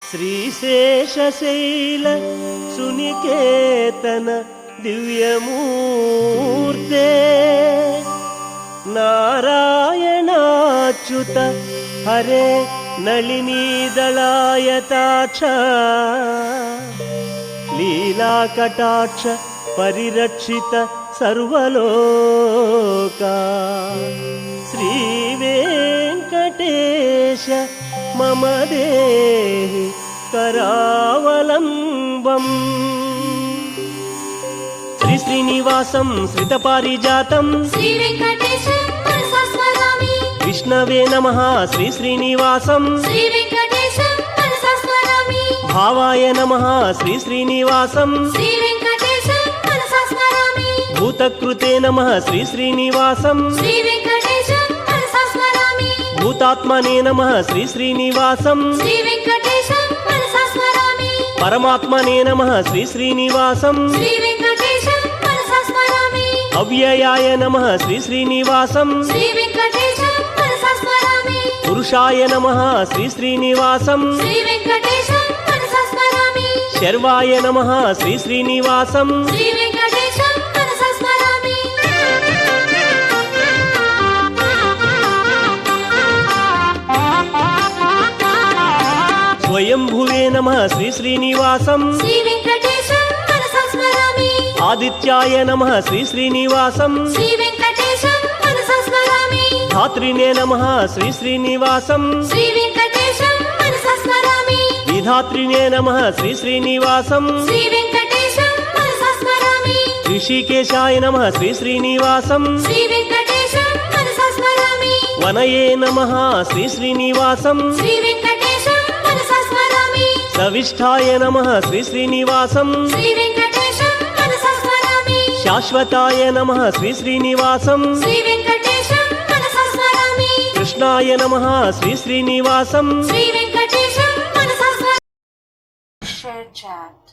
శ్రీశేషశైల సునికేతన దివ్యమూర్తే నారాయణాచ్యుత హరే నళినీదళాయతాక్ష లీలాకటాక్ష పరిరక్షిత సర్వలోకా శ్రీవేంకటేశ మమ దేహి కరావలంబం శ్రీ శ్రీనివాసం శ్రితపారిజాతం శ్రీ వెంకటేశం మనసా స్మరామి విష్ణవే నమః శ్రీ శ్రీనివాసం శ్రీ వెంకటేశం మనసా స్మరామి భావాయ నమః శ్రీ శ్రీనివాసం శ్రీ వెంకటేశం మనసా స్మరామి భూతకృతే నమః శ్రీ శ్రీనివాసం శ్రీ వెంకటేశం మనసా స్మరామి భూతాత్మనే నమః శ్రీ శ్రీనివాసం శ్రీ వెంకటేశం మనసా స్మరామి పరమాత్మనే నమః శ్రీ శ్రీనివాసం శ్రీ వెంకటేశం మనసా స్మరామి అవ్యయాయ నమః శ్రీ శ్రీనివాసం శ్రీ వెంకటేశం మనసా స్మరామి పురుషాయ నమః శ్రీ శ్రీనివాసం శ్రీ వెంకటేశం మనసా స్మరామి శర్వాయ నమః శ్రీ శ్రీనివాసం శ్రీ వెంకటేశం మనసా స్మరామి స్వయంభువే నమః శ్రీ శ్రీనివాసం శ్రీ వెంకటేశం మనసా స్మరామి ఆదిత్యాయ నమః శ్రీ శ్రీనివాసం శ్రీ వెంకటేశం మనసా స్మరామి ధాత్రినే నమః శ్రీ శ్రీనివాసం శ్రీ వెంకటేశం మనసా స్మరామి విధాత్రినే నమః శ్రీ శ్రీనివాసం శ్రీ వెంకటేశం మనసా స్మరామి ఋషికేశాయ నమః శ్రీ శ్రీనివాసం శ్రీ వెంకటేశం మనసా స్మరామి వనయే నమః శ్రీ శ్రీనివాసం శ్రీ వెంకటేశం మనసా స్మరామి సవిష్ఠాయ నమః శ్రీ శ్రీనివాసం శ్రీ వెంకటేశం మనసా స్మరామి శాశ్వతాయ నమః శ్రీ శ్రీనివాసం శ్రీ వెంకటేశం మనసా స్మరామి కృష్ణాయ నమః శ్రీ శ్రీనివాసం శ్రీ వెంకటేశం మనసా స్మరామి. Share chat.